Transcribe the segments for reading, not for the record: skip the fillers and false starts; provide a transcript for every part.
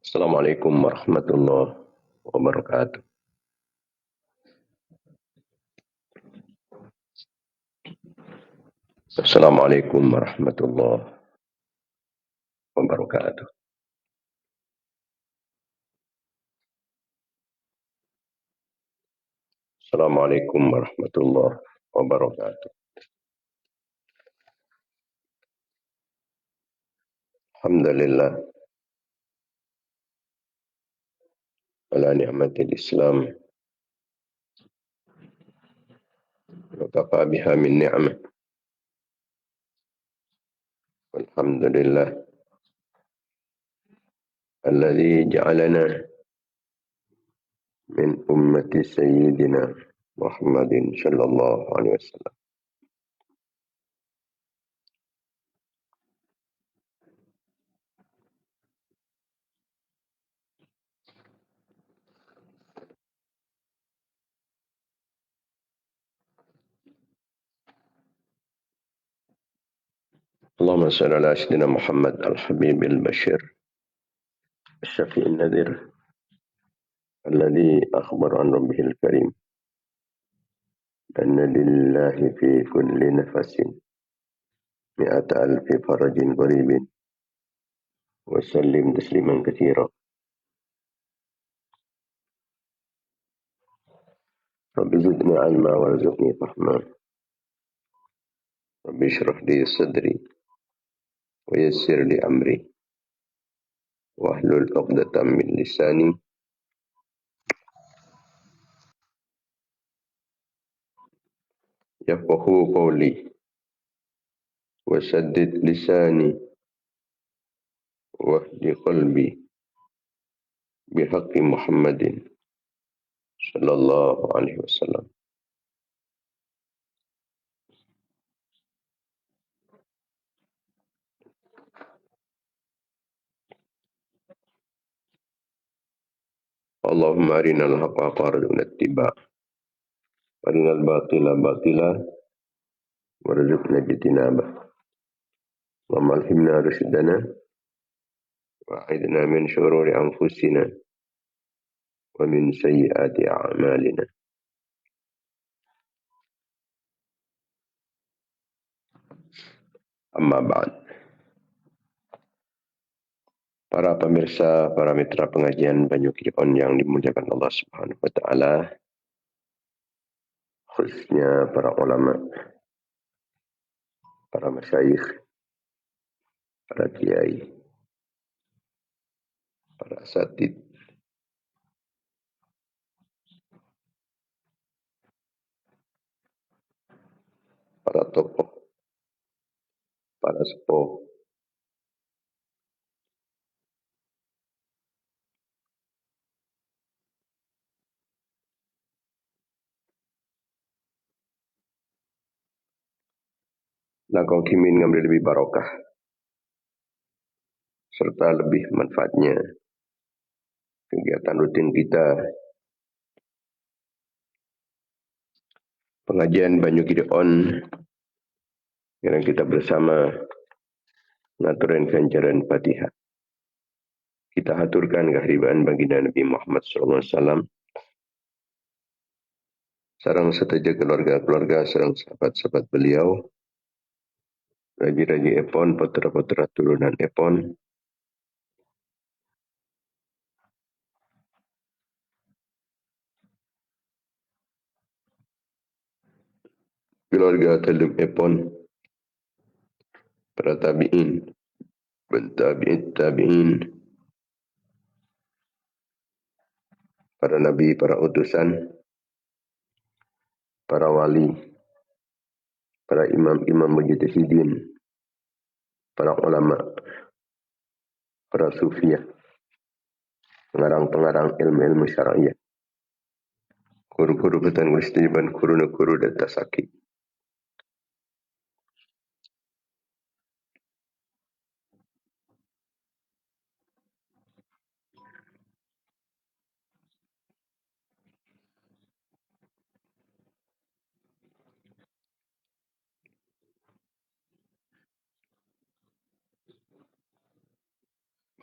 Assalamualaikum warahmatullahi wabarakatuh. Assalamualaikum warahmatullahi wabarakatuh. Assalamualaikum warahmatullahi wabarakatuh. Alhamdulillah ala ni'matil Islam wa kafa biha min ni'mah. Alhamdulillah alladzi ja'alana min ummati sayyidina Muhammadin sallallahu alaihi wasallam. Allahumma salli ala sayyidina Muhammad al-Habib al-Bashir الشفيع النذير الذي أخبر عن ربه الكريم أن لله في كل نفس 100,000 فرج قريب وسلم تسليما كثيرا. رب زدني علما وارزقني فهما. رب اشرح لي صدري ويسر لي أمري واحلل عقدة من لساني يفقهوا قولي وسدد لساني واهد قلبي بحق محمد صلى الله عليه وسلم. اللهم أرنا الحق حقا وارزقنا اتباعه وأرنا الباطل باطلا وارزقنا اجتنابه. اللهم ألهمنا رشدنا وأعذنا من شرور أنفسنا ومن سيئات أعمالنا. Amma ba'd. Para pemirsa, para mitra pengajian Banyu Kion yang dimuliakan Allah Subhanahu wa taala, khususnya para ulama, para masyayikh, para kiai, para asatid, para tokoh, para sepuh, langkong kimin ngambil lebih barokah serta lebih manfaatnya kegiatan rutin kita pengajian Banyu Kion yang kita bersama ngaturin ganjaran Fatihah. Kita haturkan kehadiran baginda Nabi Muhammad SAW sareng seteja keluarga-keluarga sareng sahabat-sahabat beliau, raji-raji epon, putra-putra turunan epon, keluarga talim epon, para tabi'in, tabi'in tabi'in, para nabi, para utusan, para wali, para imam-imam mujtahidin, para ulama, para sufiyah, pengarang-pengarang ilmu-ilmu syar'iyah, guru-guru ketan gustiban, guru-guru dan tasaki.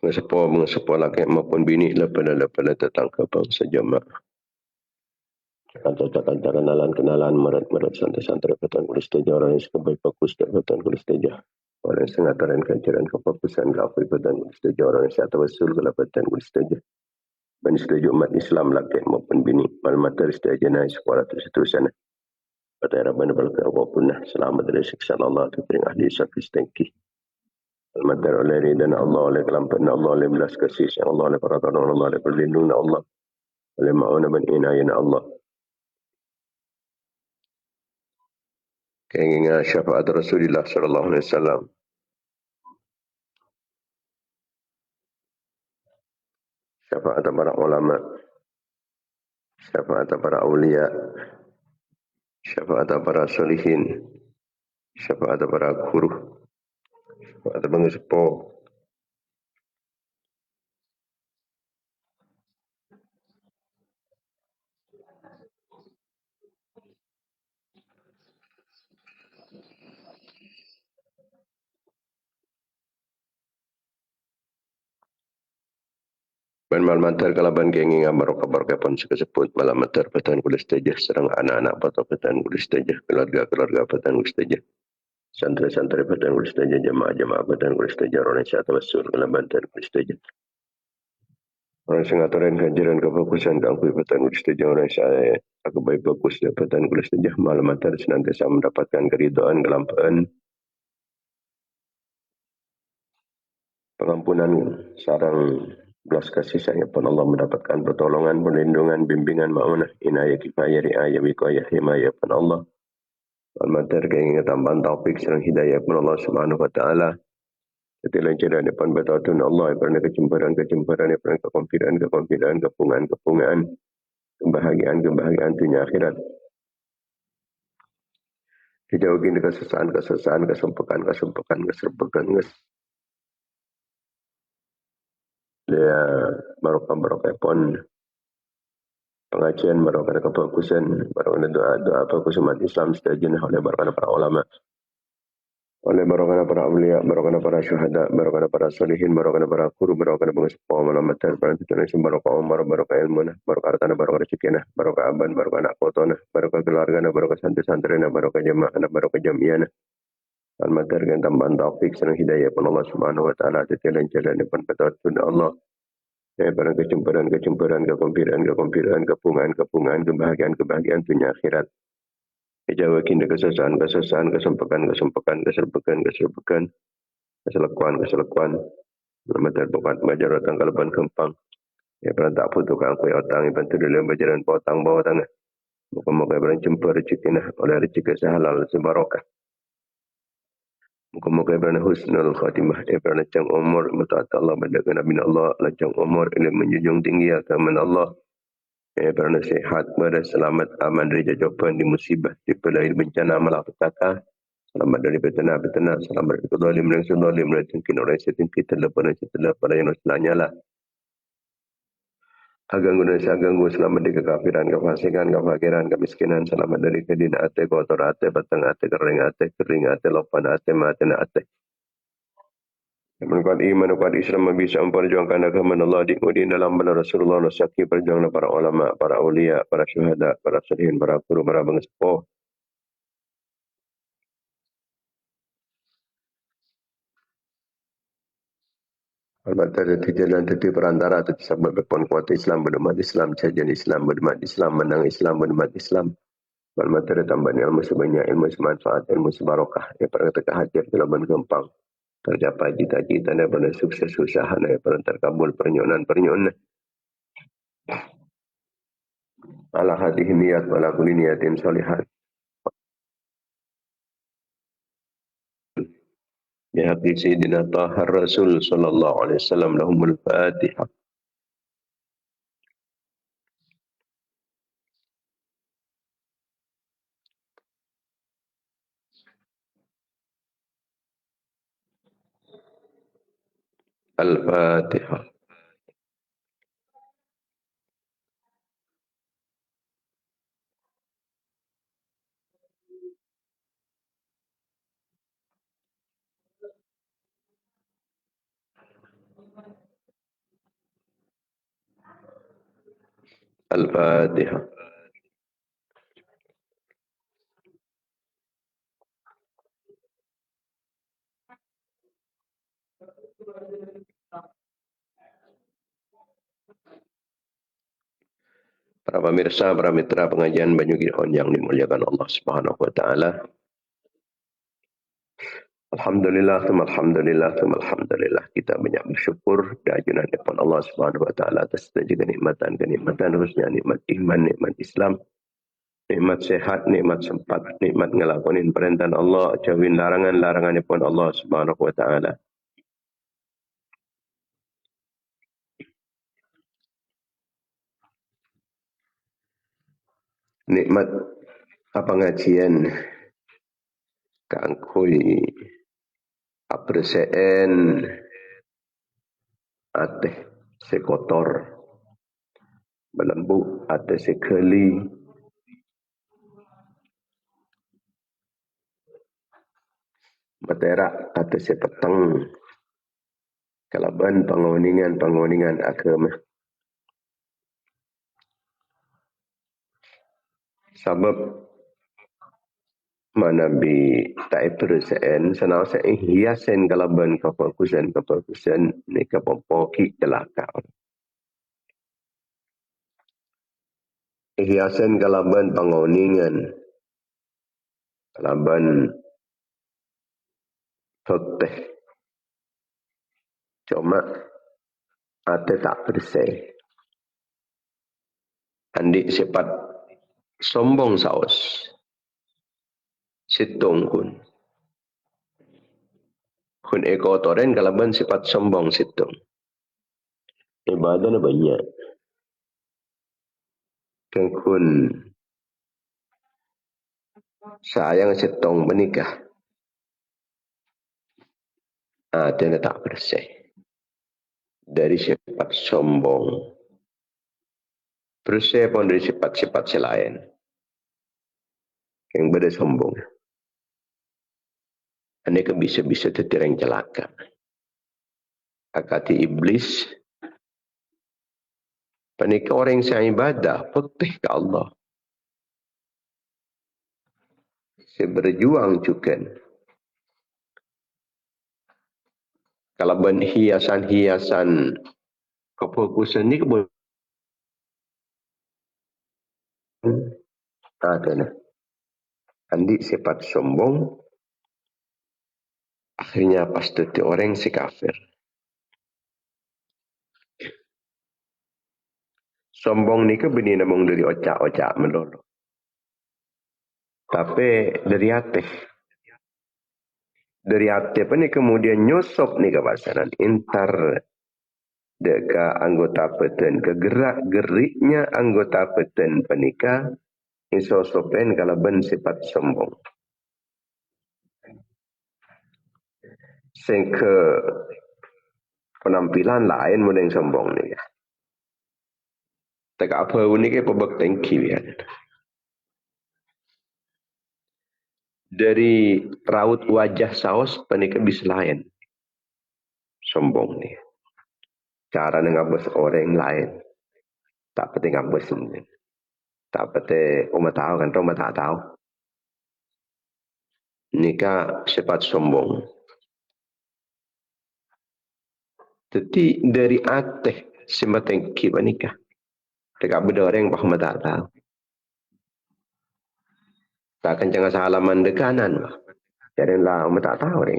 mengesepo laki maupun bini lepala tetang ke bangsa jemaah. Antara kenalan merat santai-santai petan kulis teja orang yang sebaik fokus dan petan kulis teja. Orang yang sengataran kancaran kefokusan gafri petan kulis teja orang yang siata wasul ke petan kulis teja. Dan setuju umat Islam laki maupun bini. Malmatar setuju naik sekolah terus-terusan. Kata Rabbana balkan wapun selamat dari siksa Allah tutring ahli safi stengki. Malmatar oleh ridana Allah, oleh kelampan Allah, oleh belas kasih Allah, oleh pertolongan Allah, oleh perlindungan Allah, oleh ma'una ban inayana Allah. Keinginan syafaat Rasulullah sallallahu alaihi wasallam. Syafaat para ulama, syafaat para awliya, syafaat para solihin, syafaat para guru, syafaat para sepuh. Ben malmatar kalaban keinginan barokah pun sekesebut malmatar petan kulis teja serang anak-anak patah petan kulis teja keluarga petan kulis teja. Santri-santri petan kulis teja jemaah-jemaah petan kulis teja orang yang syata wasul kalaban petan kulis teja. Orang sengataran kanjiran kefokusan keangkui petan kulis teja orang saya aku baik fokus dan petan kulis teja malmatar senantiasa mendapatkan keridhaan kelampaan pengampunan sarang belas kasih sayang pun Allah mendapatkan pertolongan, perlindungan, bimbingan, ma'unah, inayah, kifayah, riayah, wikayah, himayah pun Allah. Al-Matar keinginan tambahan taufik serang hidayah pun Allah subhanahu wa ta'ala. Setiap lancaran depan bertautun Allah, kerana kejumparan, kerana kekonfidan, kepungan, kebahagiaan dunia akhirat. Dijauhin kesesaan, kesempekan, dia barokah pun pengajian barokah kefokusan barokah doa fokus umat Islam setajin oleh barokah para ulama, oleh barokah para awliya, barokah para syuhada, barokah para solihin, barokah para guru, barokah pengesepuh malamatar para tujuan barokah umar, barokah ilmu, barokah hartana, barokah rezeki, barokah aban, barokah anak foto, barokah keluarga, barokah santri-santri, barokah jamaah, barokah jamiah. Al-Matar kan tambahan taufik serang hidayah pun Allah subhanahu wa ta'ala tetialan jalan depan petatun Allah. Barang kejumparan, kekonfiran, kepungan, kebahagiaan dunia akhirat. Dijauhin kesesaan, keselekuan. Al-Matar bukan bajar otang kalaban kempang. Barang tak putus kangkui otang, bantu dalam bajaran potang bawah tangan. Muka-muka barang jumpa rezeki oleh rezeki sehalal sebarokah. Muka-muka ibrana husnul khatimah ibrana cang umur mutaat Allah mendaga Nabi Allah lancang umur ilmu menjunjung tinggi agama Allah ibrana sehat pada selamat aman dari jawapan di musibah di pelai bencana malapetaka selamat dari bencana selamat dari zalim dan zalim dan mungkin orang setin kita lepas pada yang setelahnya lah aganggu selamat dari kekafiran, kefasikan, kefakiran, kemiskinan, selamat dari kedina ate, kotor ate, batang ate, kering ate, lopan ate, mati ate. Menguat iman, menguat Islam bisa memperjuangkan agama Allah diikuti dalam benar Rasulullah Nasaki perjuangan para ulama, para ulia, para syuhada, para salihin, para guru, para pengesepuh. Al-Matar jalan teti perantara teti sebab berpon kuat Islam, berdemat Islam, cajian Islam, berdemat Islam, menang Islam, berdemat Islam. Al-Matar tambah ilmu sebanyak, ilmu semanfaat, ilmu sebarokah. Yang pernah terhajar dalam gempang. Tercapai cita-cita daripada sukses usaha daripada terkabul pernyunan ala hadhihi niyat wala kulli niyatin sholihat bihaqi sayyidina tahar rasul sallallahu alaihi wasallam lahumul fatihah. Al-Fatihah. Al-Fatihah. Para pemirsa, para mitra pengajian Banyu Gihon yang dimuliakan Allah Subhanahu wa taala. Alhamdulillah, alhamdulillah, kita banyak bersyukur dan ajunan kepada Allah Subhanahu wa taala atas segala kenikmatan khususnya nikmat iman, nikmat Islam, nikmat sehat, nikmat sempat, nikmat ngelakonin perintah Allah, jauhin larangan-larangan pun Allah Subhanahu wa taala. Nikmat pengajian kangkui apresen ateh sekotor belembuk ateh sekali materak ateh sepeteng kalaban pengoningan agama sabab manabi tak persen senasa hiasan kalaban kefokusan ni kepopoki kelaka hiasan kalaban pengoningan kalaban toteh cuma ate tak bersih andi sifat sombong saos situng kun ekotoren kalaban sifat sombong situng ibadah na banyak kan kun sayang situng menikah ate na tak bersih dari sifat sombong bersih pun dari sifat-sifat selain yang beda sombong aneka bisa-bisa tertirang celaka akati iblis panika orang yang ibadah putih ke Allah saya berjuang juga kalau ben hiasan-hiasan kefokusan ni kebun ada nah andi sifat sombong akhirnya pasti orang si kafir sombong ni ke bini namung dari ocak-ocak melulu tapi dari hati apa ni kemudian nyosop ni kebasaran intar deka anggota peten kegerak-geriknya anggota peten penikah isosopen kalau ben sifat sombong sehingga penampilan lain mula yang sombong ni ya tak apa ni ke pebak tengki ya dari raut wajah saos penikah bisa lain sombong ni cara ngabas orang lain tak penting ngabas ni tak penting umat tahu kan umat tak tahu nikah sifat sombong jadi dari ateh simateng kiba nikah tak beda orang bah tak tahu tak akan jangan salaman dekanan bah jadi lah umat tak tahu ni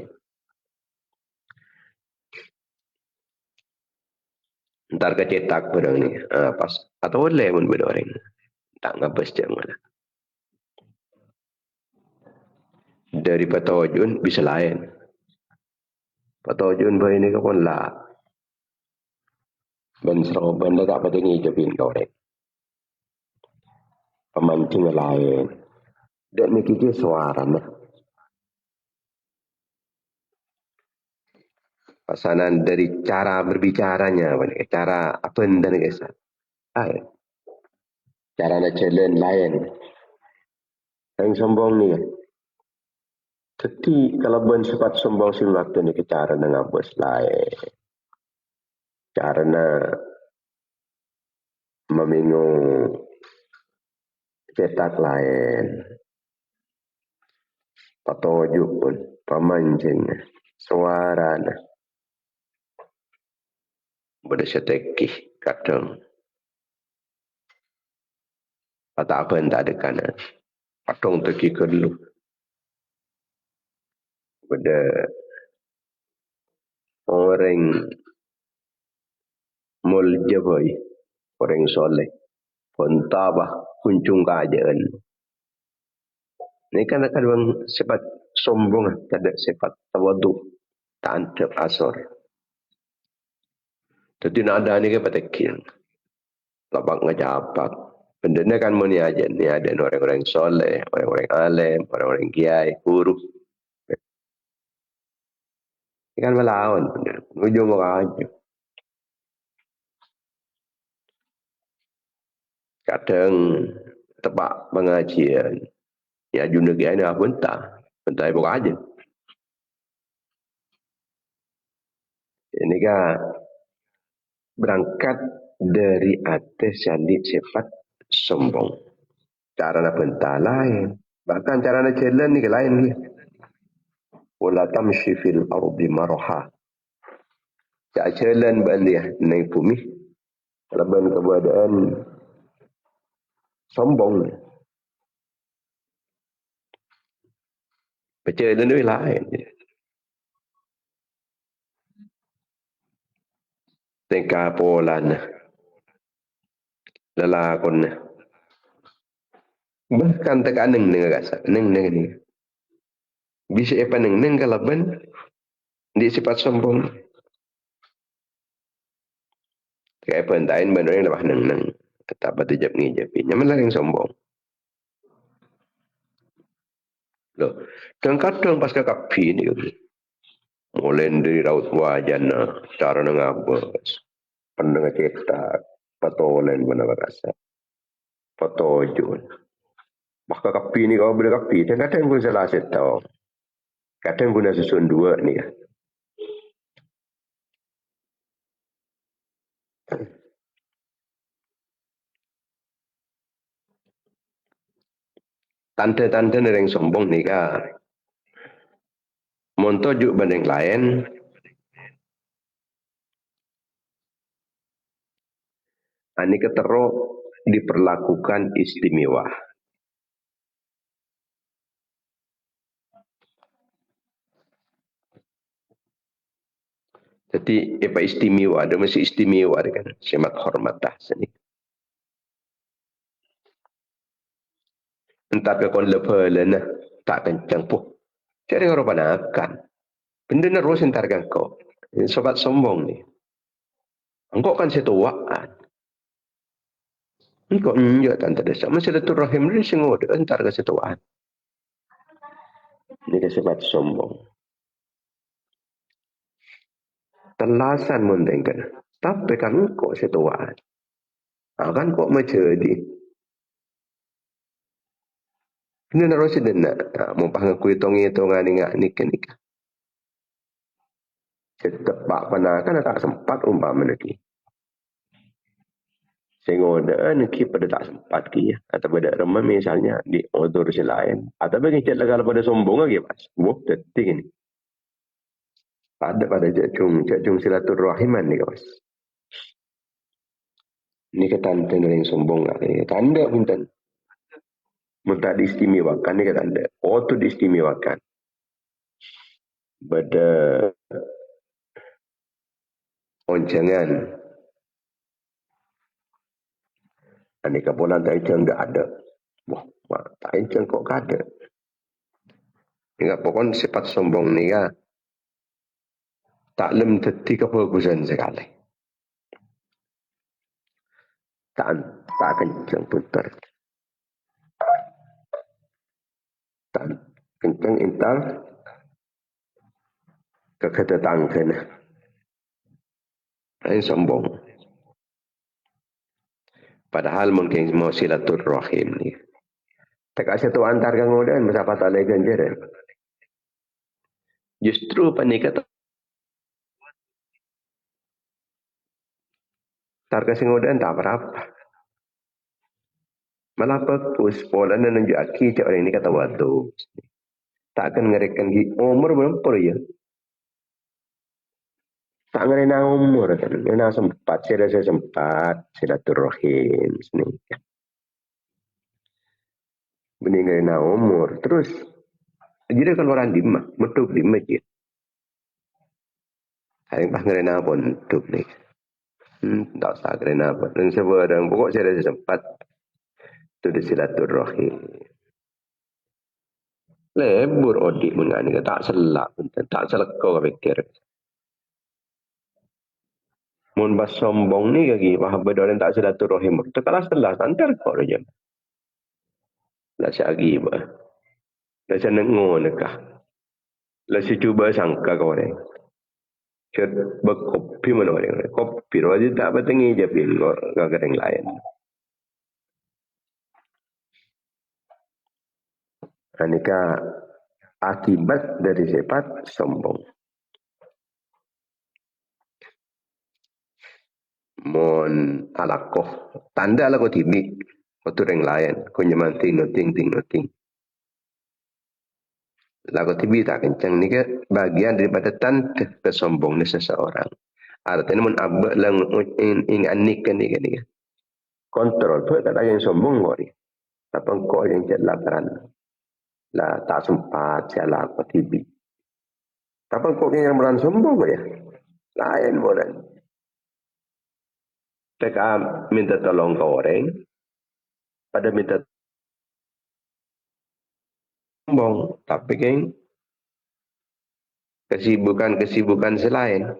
ntar kecetak barang ni pas atau boleh pun beda orang tak ngabas jangan dari patojun bisa lain patojun bah ini kapon lah ben seroban tak penting ijabin kau orang pemancing lain dan mikir suara nah pasanan dari cara berbicaranya cara apa dan guys cara nak challenge lain yang sombong ni jadi kalau ben sifat sombong sing waktu ni cara dengan bos lain cara memingung cetak lain, patojuk pun, pemancing, suara, berdesetekih kadang. Atau apa yang tak ada kanan. Patong teki ke dulu. Pada orang muljabai, orang soleh, pentabah, kuncung kajian. Ini kan kadang sifat sombong, ada sifat tawadu, tak asor. Jadi nak ada ni ke patekin. Labak ngajapak. Benda ni kan muni aja. Ni ada orang-orang soleh, orang-orang alim, orang-orang kiai, guru. Ini kan melawan. Ujung orang aja. Kadang tebak pengajian. Ya jun negeri ni apa entah. Entah ibu aja. Ini kan berangkat dari atas jadi sifat sombong. Cara nak pentah lain. Bahkan cara nak jalan ni ke lain ni. Wala tamshi fil ardi marha. Tak jalan balik naik bumi. Laban keadaan sombong. Berjalan ni lain. Tengah polan. Lelakon. Bahkan tak neng dengan rasa. Neng ni. Bisa apa neng ke laban. Dia sifat sombong. Kaya apa entain benar yang lepas neng. Tak apa tu jap ni jap ni. Nyaman lah yang sombong. Loh. Dan kadang pas kakak pi ni. Mulai dari raut wajan. Cara nengabas. Pendengar cetak. Patolen benar rasa. Patojon. Maka kapi ni kau boleh kapi. Dan kadang pun salah setau. Kadang guna susun dua ni. Tante-tante yang sombong ni kah. Montojuk banding lain. Ini keteruk diperlakukan istimewa. Jadi apa istimewa? Ada mesti istimewa kan. Semat hormat dah sini. Entah ke kon lepas lena tak kencang pun. Jadi orang panakan. Benda nak ruas entarkan kau. Sobat sombong ni. Engkau kan setuaan. Engkau enjak tante desa. Masih letur rahim ni sengok entar ke setuaan. Ini ke sobat sombong. Telasan mendengkan. Tapi kan engkau setuaan. Kan kok macam ni. Ini nak ruas nak. Mau panggil hitung-hitungan ni kan. Tepak panakan tak sempat umpama lagi. Sehingga ada neki pada tak sempat ki atau pada remah misalnya di otor selain atau bagi cat legal pada sombong lagi mas. Wah, detik ini. Pada cacung silaturrahiman ni mas. Ini kata yang sombong lagi. Tanda punten. Minta diistimewakan ni kata anda. Oh tu diistimewakan. Pada oncengan. Ini kapulan tak encang tak ada. Wah, tak encang kok tak ada. Ingat pokoknya sifat sombong ni kan. Tak lem teti kebagusan sekali. Tak kencang putar. Tak kencang intal. Keketetangkan. Ini sombong. Padahal mungkin mau silaturrahim ni. Tak kasih tu antar kang ngodan masa patah lagi ganjaran. Justru panik kata tar kasih ngodan tak berapa. malah bagus pola nunjuk aki cak orang ini kata wadu tak akan ngerikan umur berapa ya tak ngerina umur kan ngerina sempat saya sempat silaturahim sini benih ngerina umur terus jadi kalau orang dimah metuk di masjid saya pas ngerina pun metuk nih tak usah ngerina apa dan sebarang pokok saya sempat itu di silaturahim lebur odik mengani tak selak tak selak kau pikir mun bas sombong ni lagi paham bedolan tak silaturahim tekalah selah antar kau aja lah syagi ba lah senengo nekah lah si cuba sangka kau orang cer berkopi mana orang kopi aja tak petengi je pil kau kadang lain anika akibat dari sifat sombong mon alakoh tanda lah kau tibi kau tu yang lain kau nyemanting noting lagu tibi tak kencang ni ke bagian daripada tanda kesombongan seseorang. Artinya mun abak lang ing anik kan ni kan. Kontrol tu tak ada yang sombong kau ni. Tapi kau yang cek laparan. Lah tak sempat sialah kau tibi. Tapi kau yang meran sombong ya. Lain boleh. Teka minta tolong kau orang. Pada minta sombong. Tapi kan kesibukan selain.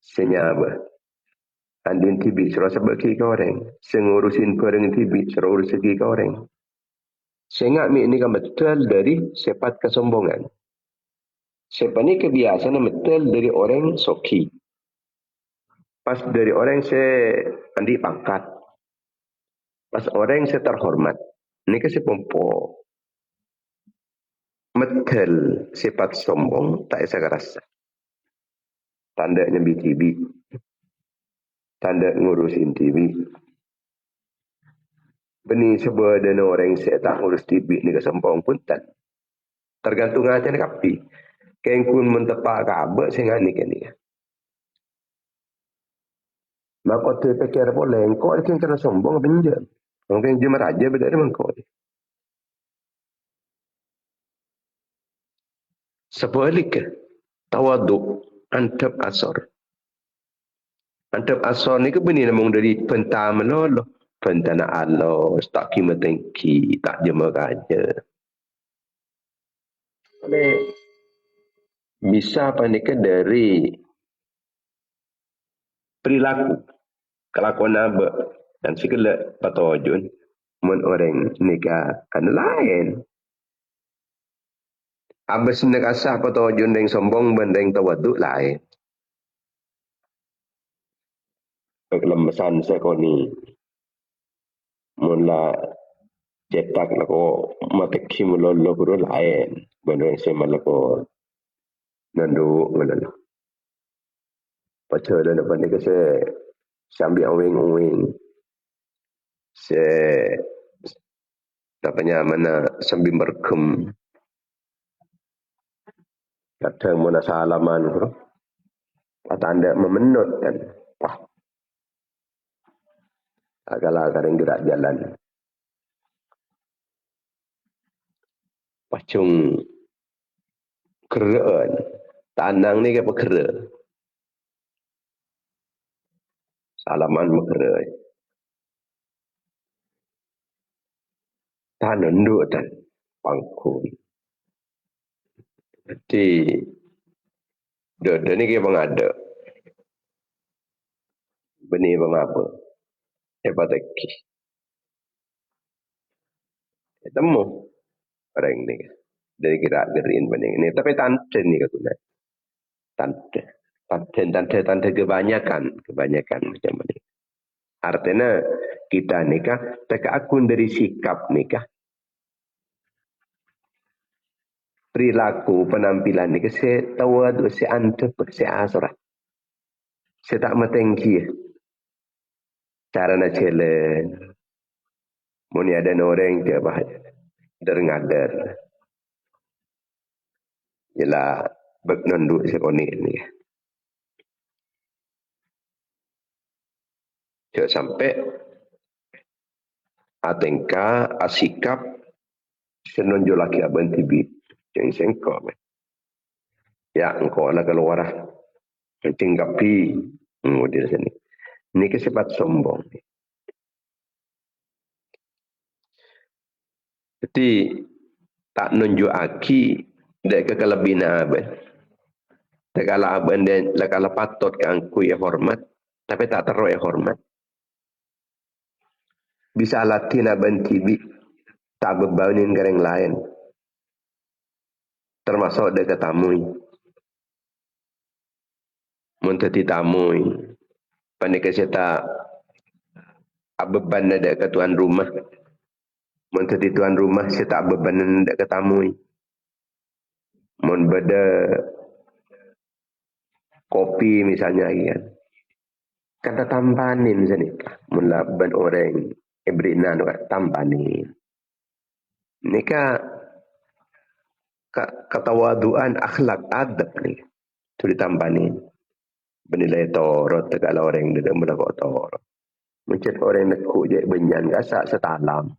Senyaba. Andin tibi suruh sebagi kau orang. Sengurusin kau orang tibi suruh urus segi kau orang. Saya ingat ini kan betul dari sifat kesombongan. Sifat ini kebiasaan betul dari orang soki. Pas dari orang saya andi pangkat. Pas orang saya terhormat. Ini kan sepompo. Betul sifat sombong tak saya rasa. Tanda nyambi tibi. Tanda ngurusin tibi. Beni sebuah dana orang saya tak ngurus tibi ni kesombong pun tak. Tergantung aja ni kapi. Kain kun mentepak kabel saya ni kan ni. Maka tu fikir boleh. Engkau ni kan kena sombong pinjam. Mungkin jemaah raja beda dengan engkau ni. Sebaliknya, tawaduk antap asar. Antap asar ni ke benih namung dari pentah meloloh. Pentana Allah, tak kima tengki, tak jemaah raja. Bisa apa ni ke dari perilaku. Kelakuan apa. Dan segala patojun. Mun orang nikah kan lain. Abis nak asah patojun yang sombong banding tawaduk lain. Kelemasan sekoni. Mula cetak lako mateki mulolo buru lain. Banding saya malako nandu mulolo. Pacar dan apa ni ke saya sambil awing-awing. Saya tapanya mana sambil berkem. Kadang mana salaman ko. Atau anda memenut kan. Wah. Agaklah kadang gerak jalan. Pacung keraan. Tanang ni ke kera. Salaman mekera. Tanan duk tan. Pangkun. Jadi, dia ni ke bang ada. Benih bang apa. Hepataki. Temu. Orang ni. Dari gerak gerin benih ni. Tapi tante ni ke guna. Tante kebanyakan macam ni. Artinya kita nikah tak akun dari sikap nikah. Perilaku penampilan ni saya tahu ada saya antep saya asrah. Saya tak matengki. Cara nak cele. Muni ada orang dia bah dengadar. Ialah beknonduk sekonik ni. Jangan sampai atengka asikap senonjol laki abang tibi. Jangan sengkok. Ya engkau lah keluar lah. Tinggapi. Di sini. Ini kesebab sombong. Jadi tak nunjuk aki dek kekelebihan abang. Tak kala abang dan tak kala patut ke angku ya hormat. Tapi tak teruk ya hormat. Bisa latih abang tibi. Tak bebanin ke yang lain. Termasuk dek ketamui. Muntati tamui. Pandai saya tak beban dek ke tuan rumah. Muntati tuan rumah saya tak beban dek ketamui. Mun beda kopi misalnya kan. Kata tampanin sini. Mun laban orang ibrina tampanin. Nika ketawaduan akhlak adab ni. Itu ditampanin. Benilai torot tegala orang dia melakuk torot. Mencet orang nekuk je benyan kasak setalam.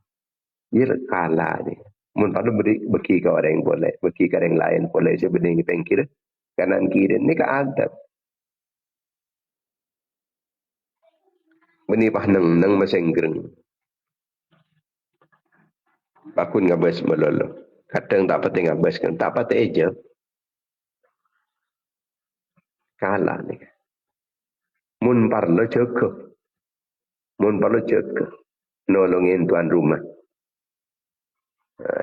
Dia kalah ni. Mun pada beki ke orang boleh. Beki ke orang lain boleh. Sebenarnya pengkir. Kanan kiri ni ke adab. Beni pah neng masenggreng. Bakun ngabas melolo. Kadang tak pati ngabas kan. Tak pati eja. Kalah ni. Mun parlo jaga. Mun parlo jaga. Nolongin tuan rumah.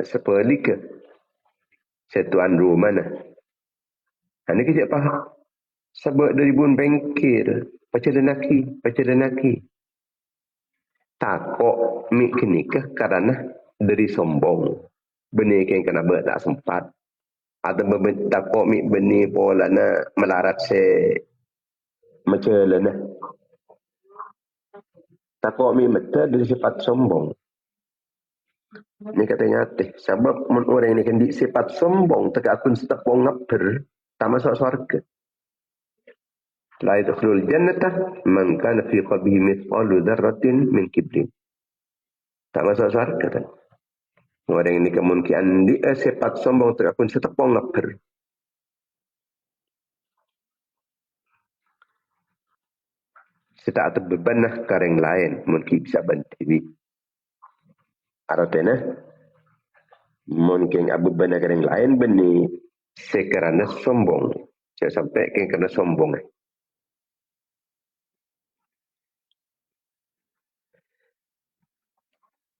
Sepeli ke. Setuan rumah nah. Ini kejap paham. Sebab dari bun bengkir. Baca denaki. Takut mik kenikah karena dari sombong. Benih yang kena buat tak sempat. Atau takut mik benih pola na melarat se macam lana. Takut mik mata dari sifat sombong. Ini katanya teh. Sebab orang ini kan di sifat sombong. Tegak akun setepong ngaper. Tak masuk surga. La yadkhulul jannata man kana fi qalbihi mithqalu dzarratin min kibrin. Tak masuk surga kan. Orang ini kemungkinan dia sifat sombong terapun setepong lapar. Setak terbeban lah kareng lain mungkin bisa bantu. Artinya mungkin beban kareng lain benih sekarang sombong. Saya sampai kerana sombong.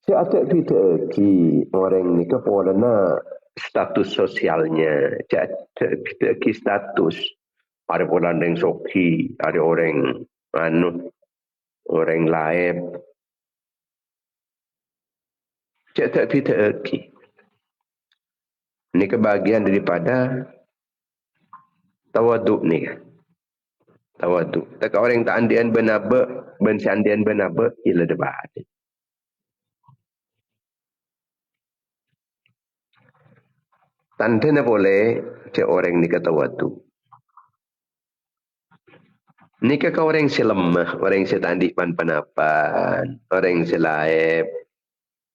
Saya ada di orang ni kepolana status sosialnya, jadi status. Ada orang yang soki, ada orang orang lain. Jadi ini kebahagiaan daripada tawaduk ni. Tawaduk. Tak orang tak andian benaba, bensandian benaba, ialah debat. Tanda boleh cak orang ni kata waktu. Ni ke orang selemah, orang setandik pan-panapan, orang selaib,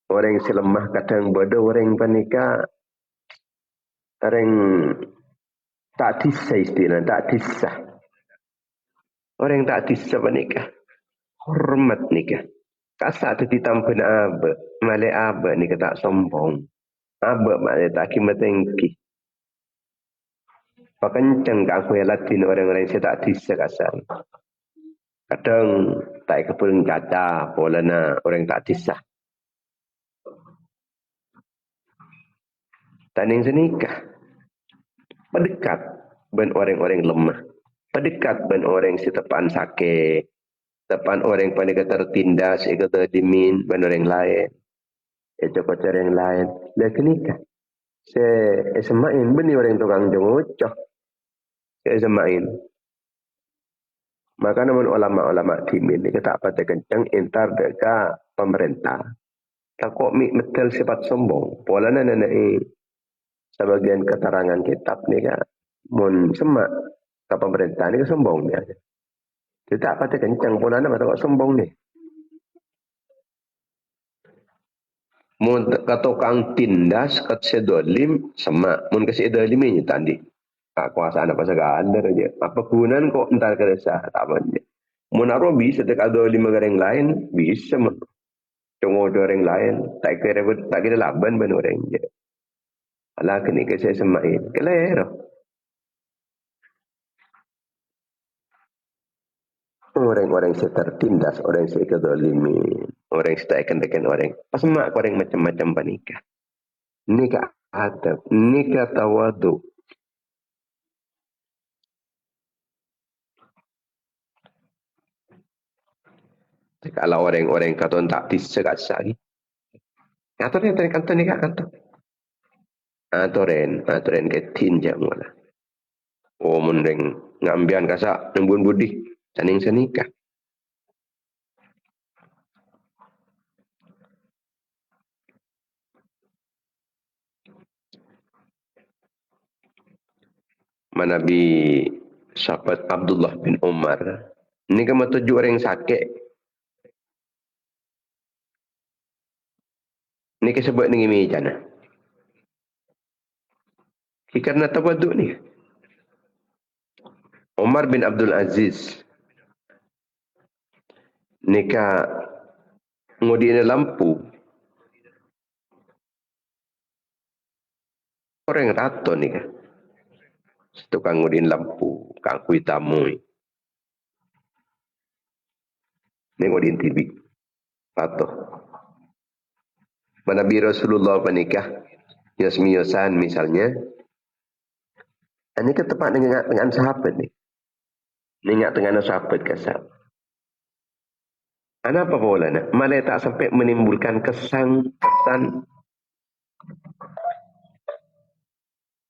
orang selemah kadang bodoh, orang panika, orang tak tisah istilah, tak tisah. Orang tak tisah panika, hormat nikah. Kasar tu ditampun abad, malai abad ni tak sombong. Abad malai tak kimatengki. Pakencang ke aku yang latin orang-orang saya tak tisah kasar. Kadang tak kepulung kata polana orang tak tisah. Taning senikah. Pendekat ben orang-orang lemah. Pendekat ben orang setepan sakit. Tepan orang panik tertindas, ikut dimin ben orang lain. Cokot orang lain. Dah kenikah. Saya semain beni orang tukang jongocoh. Saya semain. Maka namun ulama-ulama timin ni kata apa kencang entar dekat pemerintah. Takut metel sifat sombong. Pola na sebagian keterangan kitab ni kan mun semak ke pemerintah ni ke sombong dia. Dia tak patut kencang pola na takut sombong ni. Mun kata kang tindas kat sedolim semak mun ke sedolim ni tadi. Kuasaan apa segala aja. Apa kunan kok entar keresa tak banyak. Mun aro bisa dekat dolim orang lain bisa cuma orang lain tak kira laban ban orang je. Alah kini ke saya semain. Kelero. Orang-orang yang tertindas, orang yang kedolimi, orang yang tak akan orang. Pas mak orang macam-macam panikah. Nikah adab, nikah tawadu. Kalau orang-orang kata tak disekat lagi. Aturan yang kantor nikah kantor. Aturan ke tinjak mula. Oh mending ngambian kasak nembun budi, saning senikah. Nabi sahabat Abdullah bin Umar. Ini kan tujuh orang sakit. Ini kesebut dengan meja nah. Karena tawaduk ni. Umar bin Abdul Aziz. Nika ngudin lampu. Orang rato ni kan. Tukang ngudin lampu. Kang kui tamu. Ni ngudin TV. Rato. Nabi Rasulullah menikah. Yosmi-yosan misalnya. Ini ke tempat dengan sahabat ni. Ingat dengan sahabat kasar. Ada apa pola nak? Malah tak sampai menimbulkan kesan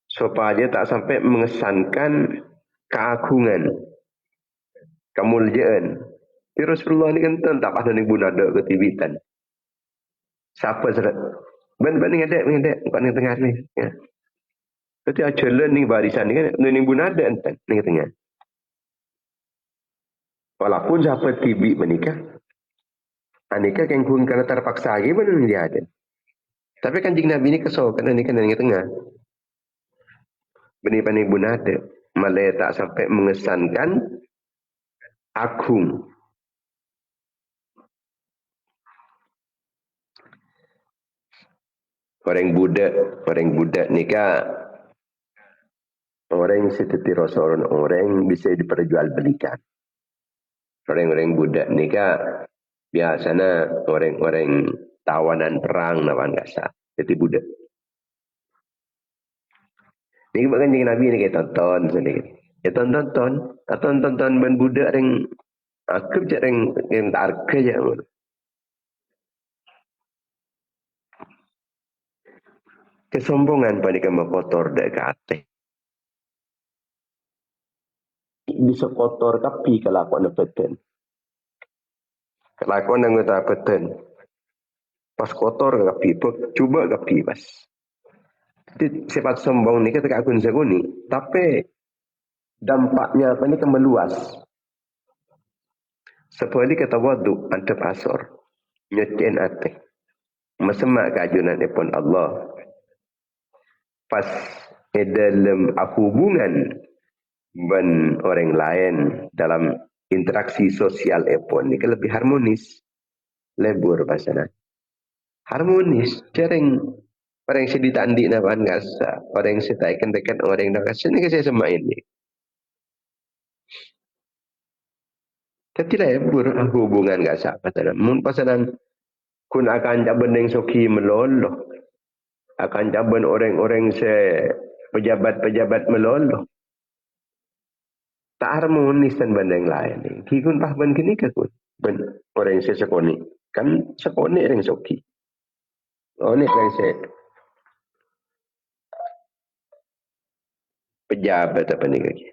supaya tak sampai mengesankan keagungan, kemuliaan. Di Rasulullah ni kan tak pada ni bunada ketibitan. Siapa serat? Ben mengadap, bukan yang tengah ni. Ya. Jadi ajalan ni barisan ni kan ni bunada enten ni tengah. Walaupun siapa tibik menikah, anika kan kun karena terpaksa lagi benar dia ada. Tapi kan jing Nabi ni kesal kerana ni kan yang tengah. Benih-benih bunada. Malah tak sampai mengesankan agung. Orang budak ni kan orang yang seperti Rasulullah orang bisa diperjualbelikan. Orang-orang budak ni kan biasanya orang-orang tawanan perang lawan kasar. Jadi budak. Ni bukan jangan Nabi ni kayak tonton sendiri. Ya tonton ben budak yang aku je yang tarka je. Kesombongan pada kamu kotor dekat hati. Bisa kotor tapi kelakuan peten. Kelakuan yang kita peten. Pas kotor kapi, cuba kapi pas. Jadi sifat sombong ni kita akun seguni, tapi dampaknya apa ni kan meluas. Seperti kata wadu antep asor, nyecen ate, mesemak keajunan pun Allah. Pas dalam hubungan dengan orang lain dalam interaksi sosial pun ni kan lebih harmonis, lebur pasana. Harmonis, cereng. Orang yang sedih tandi nawan gasa, orang yang sedih dekat orang yang gasa ni kasi sama ini. Tapi lebur hubungan gasa pasana. Mun pasanan kun akan jaban yang soki meloloh. Akan jaban orang-orang pejabat-pejabat meloloh. Tak harmonis dan benda yang lain. Kikun pahban kini ke kun. Orang yang sekoni. Kan sekoni orang soki. Oh ni orang pejabat apa ni kaki.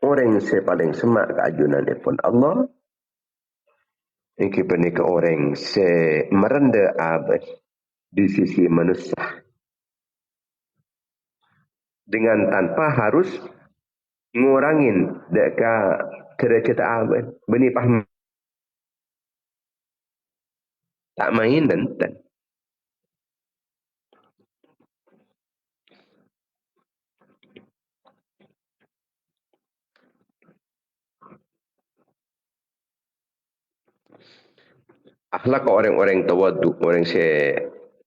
orang yang paling semak keajunan pun Allah. Ini pernikah orang merendah abad di sisi manusia. Dengan tanpa harus ngurangin dekat cerita abad. Beni paham tak main dan akhlak orang-orang tawadu, orang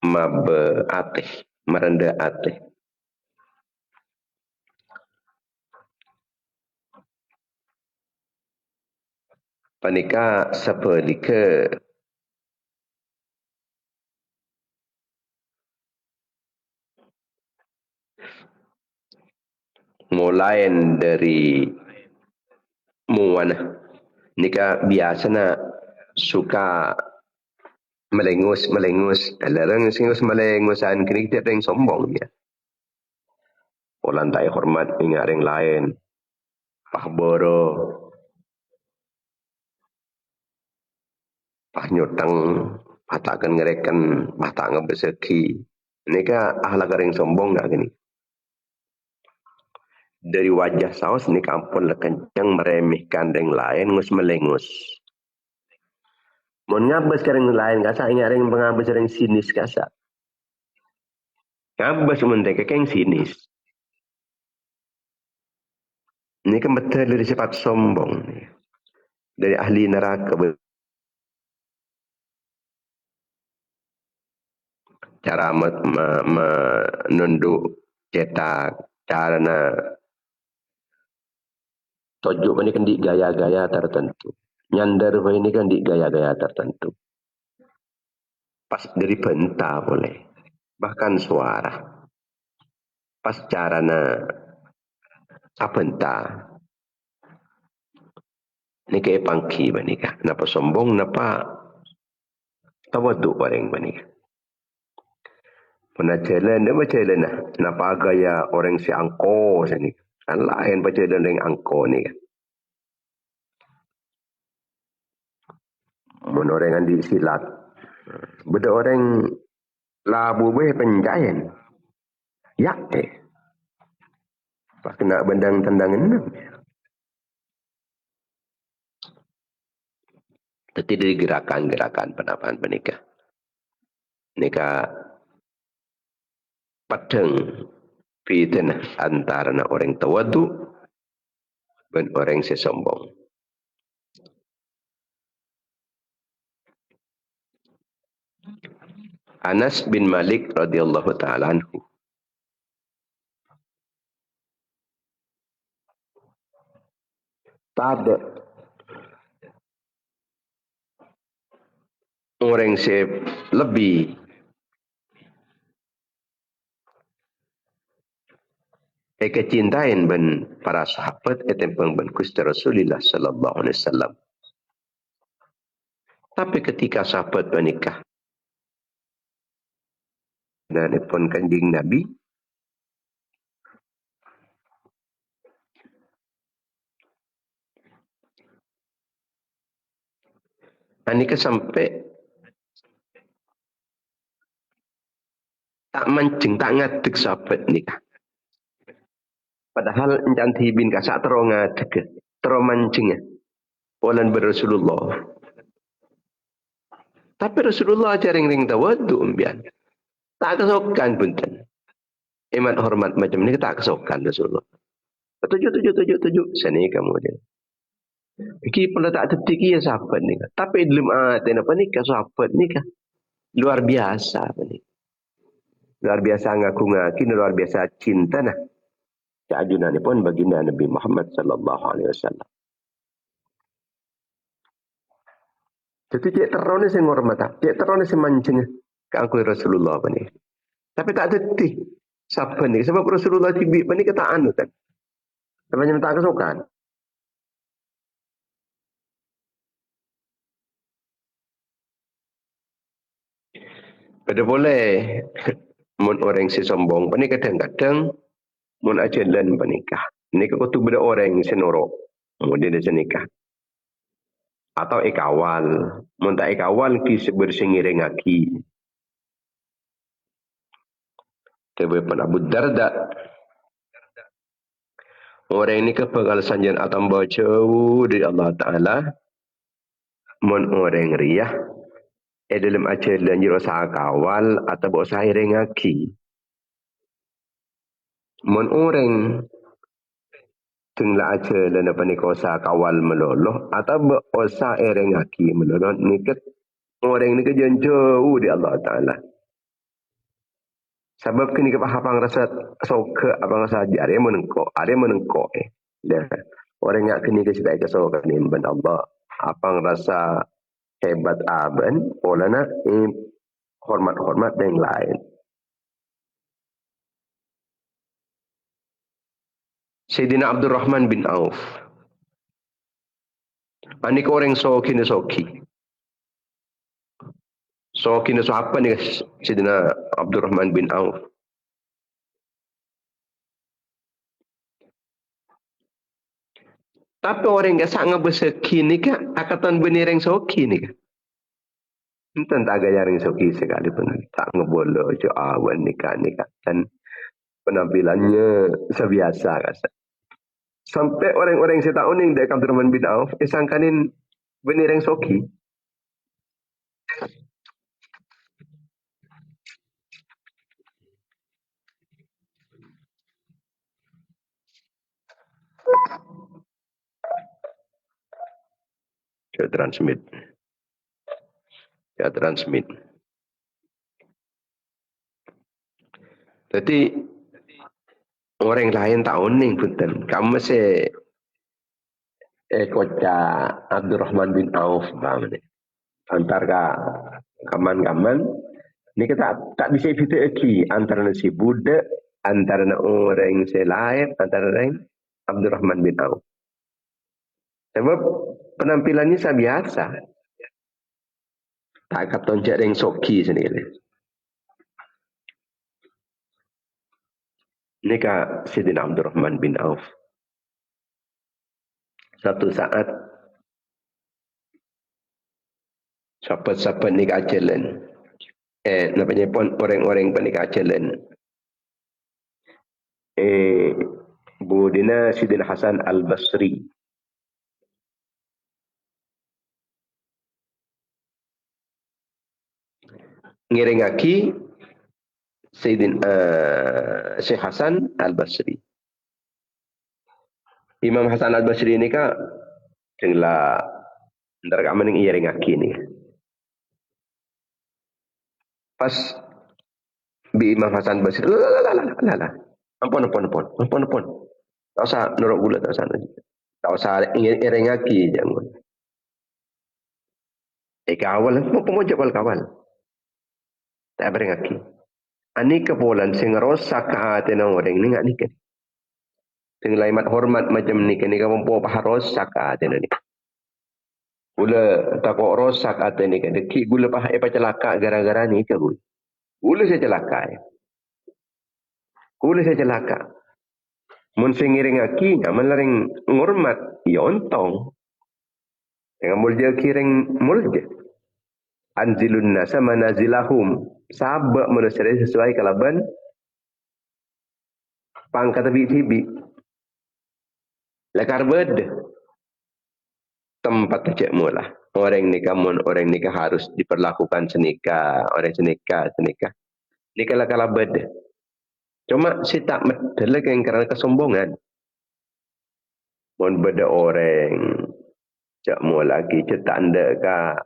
mabatih, merendah atih. Panika sepelika mulai dari muana. Nika biasanya suka melengus. Larang singus melengusan kini kita yang sombong ya. Orang tak hormat ingat orang lain. Pahboro, pahnyutang, patakan ngerekan, patak ngebeseki. Nika ahlak orang sombong nak gini. Dari wajah saus ni kampun kencang meremehkan yang lain ngus melengus. Mau ngabas ke yang lain kasa ingat yang pengabas yang sinis kasa. Ngabas mereka yang sinis. Ini kan betul dari sifat sombong. Dari ahli neraka. Cara menunduk cetak. Cara tojuk ini kan di gaya-gaya tertentu. Nyandar ini kan di gaya-gaya tertentu. Pas dari benta boleh. Bahkan suara. Pas cara benta. Ini kayak pangki banika. Napa sombong, napa tawadu orang banika. Pernah jalan, dia berjalan lah. Napa gaya orang si angko sini. Kan lain berjalan dengan angko ni kan. Menorengan di silat. Beda orang labu boleh penjayan. Ya Pas kena bendang tendangan. Tapi dari gerakan-gerakan penapaan penikah. Nikah padang fitnah antara orang tawadu dan orang sesombong. Anas bin Malik radhiyallahu taala anhu tak ada orang lebih kecintain ben para sahabat etempeng ben Gusti Rasulullah sallallahu alaihi wasallam. Tapi ketika sahabat menikah dan pun kanjeng Nabi anika sampai tak mancing, tak ngadeg sahabat nikah. Padahal encanti bin kasak terong ngadeg, terong mancingnya. Walan Rasulullah. Tapi Rasulullah jaring-ring tawadu umbian. Tak kesokan punten. Iman hormat macam ni tak kesokan Rasulullah. Tujuh. Sini kamu dia. Iki pula tak tertiki ya sahabat ni. Tapi dalam hati apa ni sahabat ni luar biasa ni. Luar biasa ngaku-ngaki, luar biasa cinta nah. Keajunan ni pun baginda Nabi Muhammad sallallahu alaihi wasallam. Jadi cik terone sing hormat, cik terone sing mancing kanggo Rasulullah ni. Tapi tak tetih sahabat ni sebab Rasulullah tibik ni kata anu kan. Sebenarnya tak kesukaan. Pada boleh mun orang si sombong pani kadang-kadang mun ajalan panikah Nikah kau tu benda orang senorok. Kemudian dia senikah. Atau ikawal. Muntah ikawal ki bersengiring aki. Kebepan Abu Darda. Orang ini kepegal sanjan atam baca dari Allah Ta'ala. Mun orang riyah. Dalam acara lanjut usaha kawal atau usaha iring aki. Mun orang tenglah acara dan apa ni usaha kawal meloloh atau usaha iring aki meloloh. Ni ket orang ni kejan jauh di Allah Ta'ala. Sebab kini kepahapang rasa soka abang rasa ajar dia menengkok. Ada menengkok orang yang kini kita ke soka ni benda Allah. Apang rasa hebat aban olana hormat-hormat yang lain. Sayyidina Abdurrahman bin Auf. Anik orang soki ni soki. Soki ni so apa ni Sayyidina Abdurrahman bin Auf. Tapi orang yang sangat berseki ni kan akatan benih yang soki ni kan. Entah tak gaya yang soki sekali pun. Tak ngebolo je awan nikah kan. Penampilannya sebiasa rasa. Sampai orang-orang yang saya tahu ni dari Abdurrahman bin Auf sangkanin benih yang soki. Saya transmit. Jadi orang lain tak uning punten. Kamu se kocak Abdurrahman bin Auf bang ni. Antar kaman-kaman ni kita tak bisa fitah lagi antara nasi budak, antara orang selain, antara orang Abdurrahman bin Auf. Sebab penampilannya biasa. Tak kata tonjak yang soki sendiri. Ini kak Sayyidina Abdurrahman bin Auf. Satu saat sahabat-sahabat nikah jalan. Namanya pun orang-orang nikah jalan. Budina Sayyidina Hasan Al-Basri. Ngiringaki Sayyidina Syekh Hasan Al-Basri. Imam Hasan Al-Basri ni kan tinggal ndar kak maning ngiringaki ni. Pas bi Imam Hasan Al-Basri lah. Ampun. Tak usah nurut gula tak usah. Tak usah ngiringaki jangan. Kawal mau pemojok kawal. Tak beringaki. Ani kepolan sing rosak ate nang orang ni ngak nikah. Sing laimat hormat macam ni kan kamu po rosak ate ni. Gula tak kok rosak ate ni kan. Deki gula pah celaka gara-gara ni ke gula. Gula saya celaka. Mun sing ngiring aki nyaman laring ngormat yontong. Yang mulja kiring mulja. Anzilun nasa manazilahum. Sabak manusia sesuai kalaban pangkat tibi. Lekar bed tempat cek mula. Orang nikah harus diperlakukan senikah. Orang senikah. Nikah lah kalabed. Cuma si tak medal yang karena kesombongan. Mun beda orang cek mula lagi cetak anda ka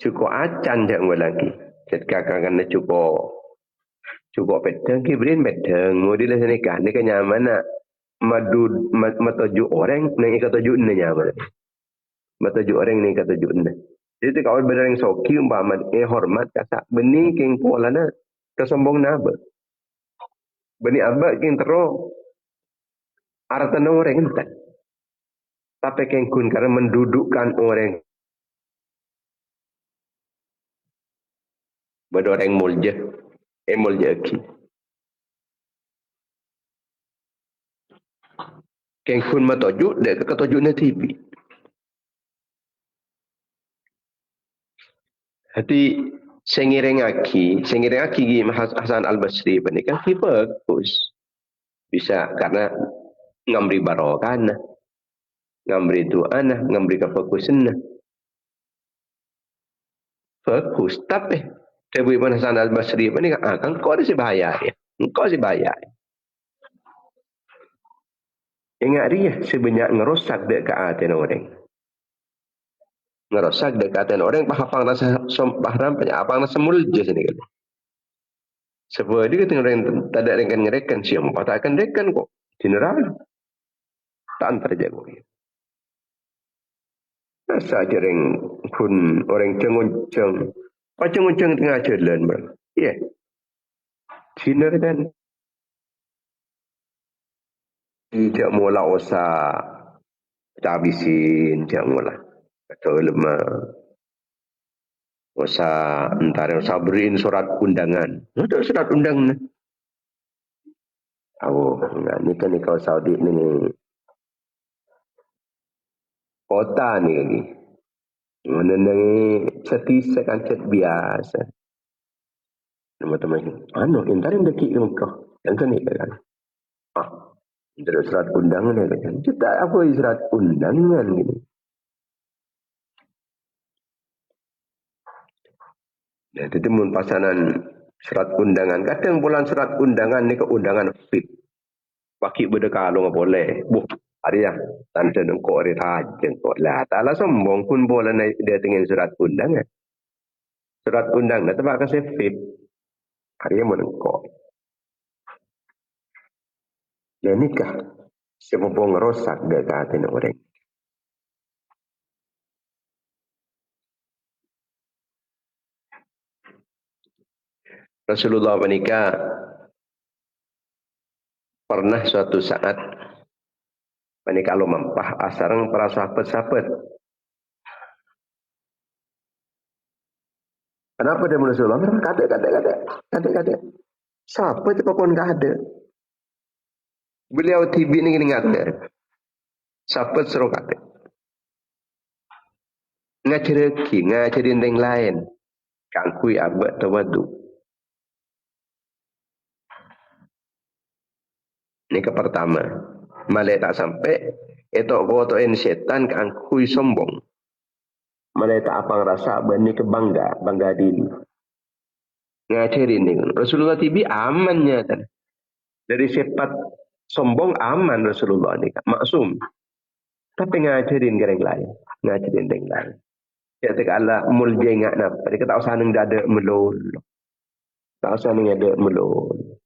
cukup acan cek mula lagi. Cetka kena cukup pedang kibrin pedang model senikah nikah nyaman nak matuju orang nang ikatuju ne nyaman matuju orang nang ikatuju ne jadi kalau benar yang soki umpama hormat kata bening king polana kesombong naba beni aba king tero artan orang entar tapi king kun karena mendudukkan orang berdoreng mulja aki. Keng kun matojuk dek ke tojuk na TV. Hati sengiring aki Hasan Al-Basri ni kan bagus. Bisa karena ngambri barokah, ngambri doa, ngambri kefokusan. Bagus. Tapi Dewi Ibn Hasan Al-Basri ni kan kau ada si bahaya ya. Kau si bahaya. Ingat dia sebanyak ngerosak dek ke hati orang. Ngerosak dek ke hati orang. Apa rasa bahram banyak apa rasa mulja sini kan. Sebab dia kata orang tak ada rekan-rekan siapa tak akan rekan kok. General. Tak antar jago. Masa aja orang kun orang cengunceng. Apa cengunceng tengah jalan bro. Ya. Sinar kan. Tidak mula usah habisin. Tidak mula. Atau lemah. Usah usah beriin surat undangan. Ada surat undangan. Oh, enggak. Ni kan ni kau Saudi ni. Kota ni lagi. Mana ni setisek kan biasa. Teman-teman. Intar yang dekik kau. Yang kan ni kan. Ada surat undangan ya kan. Kita apa surat undangan ni. Dan itu mun pasanan surat undangan. Kadang bulan surat undangan ni ke undangan fit. Pakik berdekalung boleh. Ada yang tante nengkok ada tajeng kok lah. Taklah sombong pun boleh dia tinggal surat undangan. Surat undangan tempat kasih fit. Ada yang menengkok. Dan nikah. Sebabong rosak dia kata orang. Rasulullah menikah pernah suatu saat menikah lo mempah asarang para sahabat-sahabat. Kenapa dia Rasulullah? Kata. Siapa cepat pun ada. Beliau tibi ni ngata. Sahabat suruh kata. Ngajarin yang lain. Kangkui abad tawadu. Ini ke pertama. Malai tak sampai. Etok kotoin setan kangkui sombong. Malai tak apa rasa berani ke bangga diri. Ngajarin ni. Rasulullah tibi amannya kan. Dari sifat sombong aman Rasulullah ni kan. Maksum. Tapi ngajarin ke yang lain. Ngajarin yang lain. Ya tak Allah mul jengak napa. Dia kata usah nang dada melul. Tak usah nang dada melul.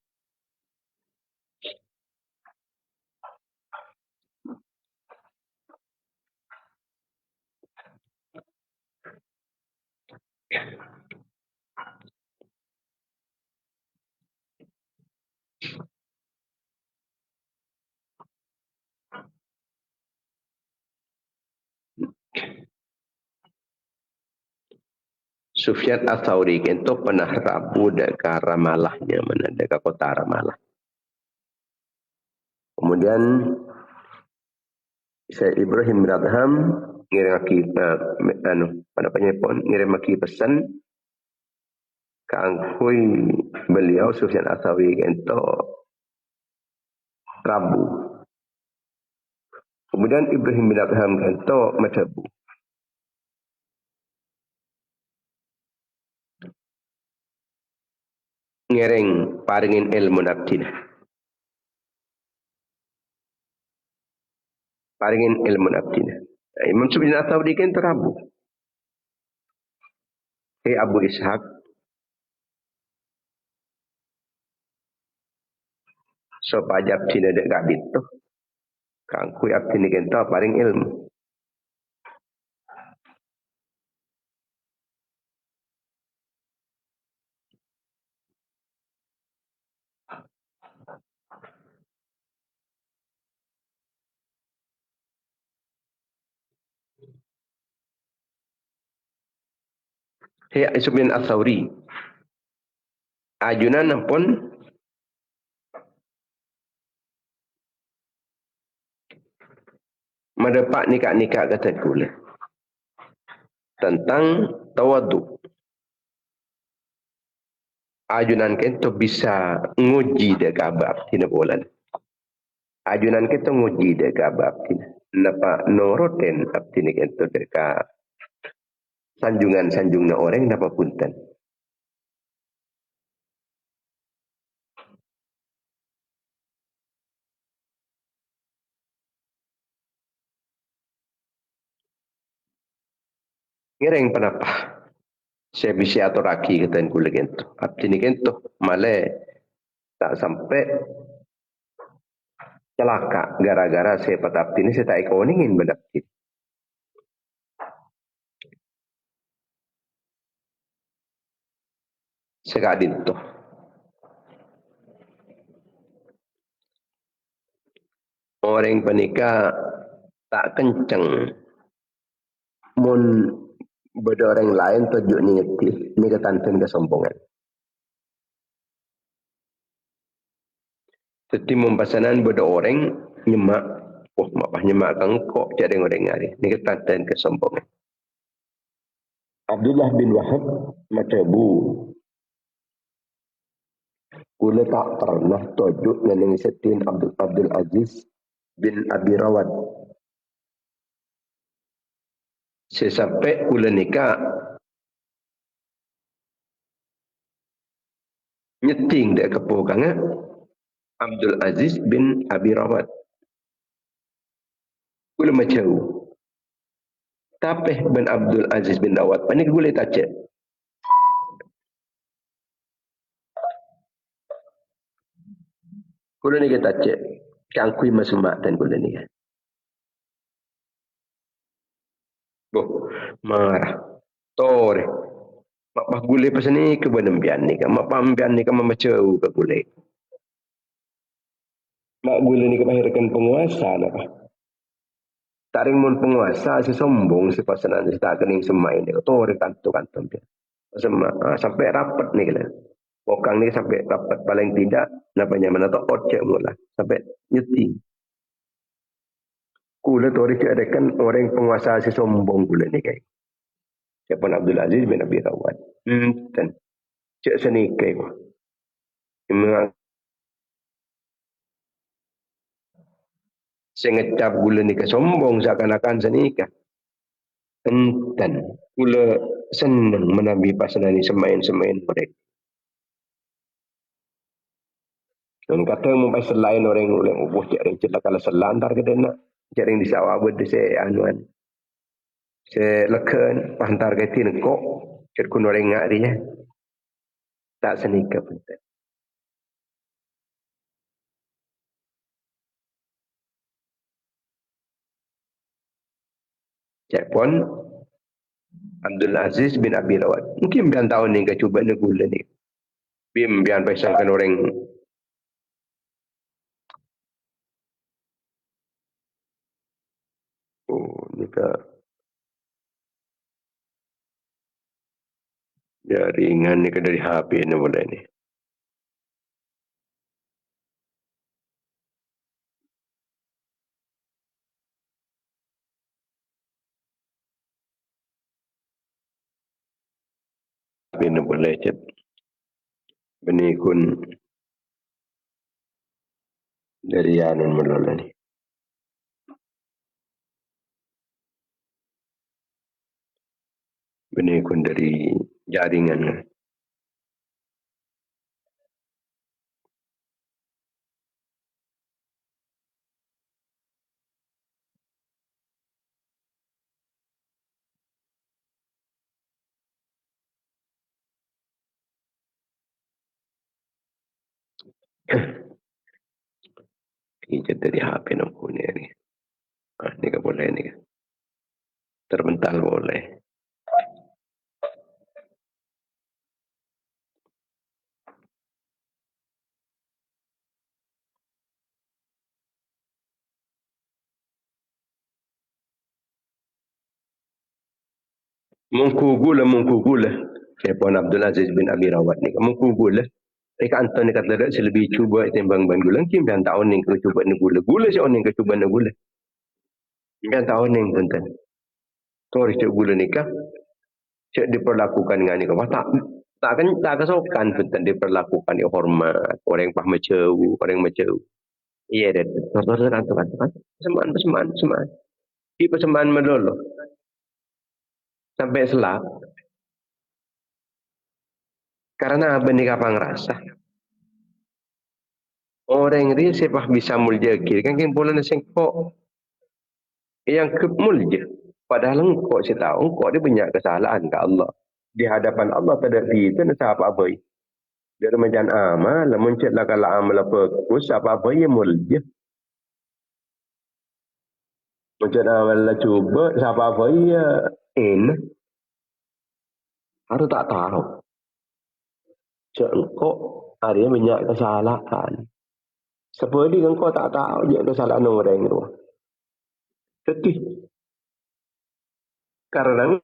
Sufyan Ats-Tsauri itu pernah rabu dekat Ramalahnya, mana dekat kota Ramalah. Kemudian Syekh Ibrahim bin Adham ngirim pesan ke angkui beliau Sufyan Ats-Tsauri itu rabu. Kemudian Ibrahim bin Adham itu madhabu. Ngereng paringin ilmu nabdina. Paringin ilmu nabdina. Imam Sufyan Ats-Tsauri kan terabu. Abu Ishaq so pajab dina dek kabit tu. Kangku abdi ni kan paring ilmu. Sufyan Ats-Tsauri. Ajunan pun Mendapat nikah-nikah kata gula tentang tawadu. Ajunan kita bisa nguji dia kabab tina bulan. Ajunan kita nguji dia kabab tina. Napa noroten abdi kita deka sanjungan-sanjungna orang napa punten. Ngereng penapa? Saya bisa atur lagi kata gula kita. Abdi kita malah tak sampai celaka gara-gara saya patah ini saya tak ikoningin berdapti. Sekadin tu. Orang penikah tak kenceng. Mun beda orang lain tujuh ni ketanten kesombongan. Jadi mempasanan beda orang nyemak. Oh, mak nyemak kangkok jadi orang hari. Ni ketanten kesombongan. Abdullah bin Wahab Matabu. Kula tak pernah tujuh dengan setin Abdul Aziz bin Abi Rawat. Sesampai kula nikah nyeting dia kepokangan Abdul Aziz bin Abi Rawat. Kula macam tapi bin Abdul Aziz bin Rawat panik kula tak cek. Kula ni kita cek kangkui masumak dan kula ni. Boh marah. Tore. Mak bah gule pasal ni ke benembian ni kan. Mak pambian ni kan memacau ke gule. Mak gule ni kemahirkan penguasa nak. Taring mun penguasa si sombong si pasanan si tak kening semai ni. Tore kanto-kanto dia. Sampai rapat ni kan. Pokang ni sampai rapat paling tidak namanya mana tak ocek mula sampai nyeting. Kula tu orang ada kan orang penguasa si sombong kula ni kai. Siapa Abdul Aziz bin Abi Rawat. Dan cek seni kai. Memang saya ngecap kula ni ke sombong seakan-akan seni kan. Dan kula senang menabi pasanan ni semain-semain mereka. Dan kata mumpai selain orang ubuh cak ring cerita kalau selantar ke dia nak cak ring di sawah buat saya anuan saya lekan pantar ke tin kok cak kun orang ngak dia tak senika pun cak pun Abdul Aziz bin Abi Rawat mungkin biar tahun ni ke cuba ni gula ni biar pasangkan orang jaringan ni ke dari HP ni mulai ni. HP ni boleh chat. Beni kun dari anun mulai ni. Beni kun dari jaringan. Ini dari HP aku ni. Ni ke boleh ni. Terbental boleh. Mungkugula. Siapa Abdul Aziz bin Abi Rawat ni. Mungkugula. Mereka anton ni kata tak selebih cuba timbang ban gula. Kim dan tahun ni ke cuba ni gula. Gula siapa ni ke cuba ni gula. Kan tahun yang punten. Turis cek gula nikah, cek diperlakukan dengan nikah. Wah, tak kesokan punten diperlakukan yang hormat. Orang pah maceu, orang maceu. Iya deh. Terus kan. Semaan. Di persembahan melulu. Sampai selap. Karena apa nikah pangrasa. Orang ini sepah bisa mulja kiri. Kan kimpulan sengkok. Yang kemulja. Padahal engkau si tahu, engkau dia banyak kesalahan ke Allah. Di hadapan Allah tidak itu nasa apa-apa. Dia macam amal, muncul lah kalau amal fokus, apa-apa ya mulja. Muncul amal lah cuba, apa-apa ya enak. Harus tak tahu. Cak engkau ada banyak kesalahan. Seperti engkau tak tahu je kesalahan orang itu. Sedih. Karena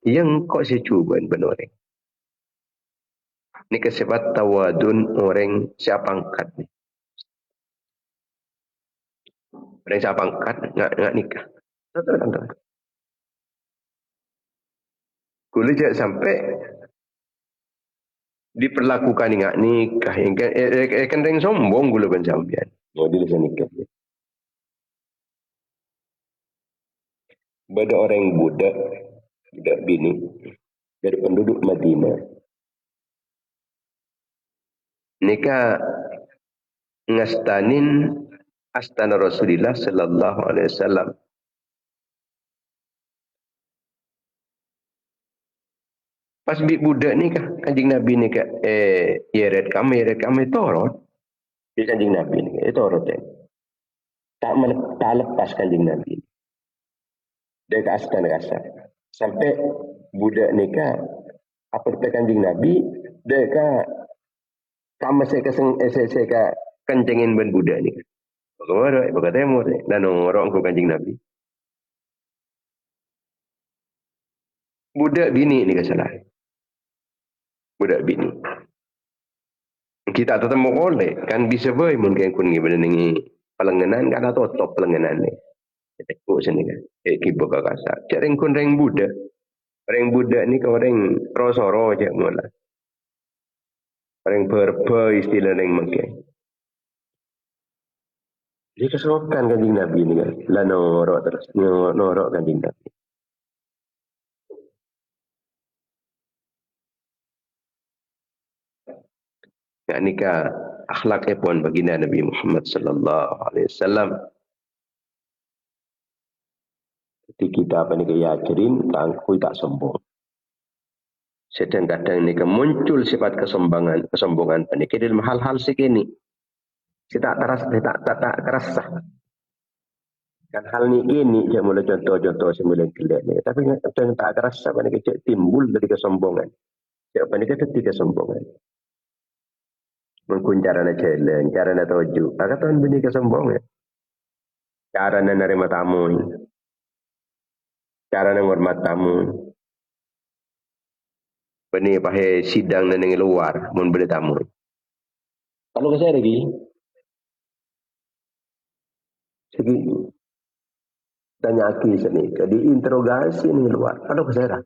yang kau cuba benar. Ini kesebab tawadun orang siapa angkat ni. Orang siapa angkat nggak nikah. Tuan. Kuli jangan sampai diperlakukan nggak nikah. Kan orang sombong gula penjampian. Mau dia nikah. Bada orang budak bini dari penduduk Madinah. Nikah ngastanin astana Rasulullah sallallahu alaihi wasallam. Pas budak ni kanjing Nabi ni yeret kami torot. Di kanjing Nabi ni torot tak lepas kanjing Nabi. Dia ke astana kasar. Sampai budak ni apa kata kanjing Nabi dia kama saya kencengin ben budak ni. Bagaimana? Bagaimana? Dan orang ku kanjing Nabi. Budak bini ni salah. Budak bini. Kita tetap oleh kan bisa boy mungkin kun ni benda ni pelenganan kan atau top pelenganan ni. Tekuk sini kan. Kibo kakasa. Cak kun reng budak. Reng budak ni kau reng rosoro je mula. Reng berpa istilah reng mungkin. Dia kesokan kanjing Nabi ni kan. Lah norok terus. Norok kanjing Nabi. Ya nikah akhlaknya pun baginda Nabi Muhammad sallallahu alaihi wasallam. Jadi kita apa ni keyakinan kangkui tak sombong. Sedang kadang ni muncul sifat kesombongan penikir dalam hal-hal segini. Kita tak terasa. Kan hal ni je mula contoh-contoh semula kelak ni. Tapi kadang tak terasa penikir timbul dari kesombongan. Siapa ni kata kesombongan. Mungkin caranya challenge, caranya toju. Agak tahun bunyi kesombongan. Caranya nerima tamu. Caranya ngormat tamu. Beni pakai sidang dan yang luar. Mun beli tamu. Kalau ke saya lagi. Segi. Tanya aki sini. Diinterogasi ni luar. Kalau ke saya.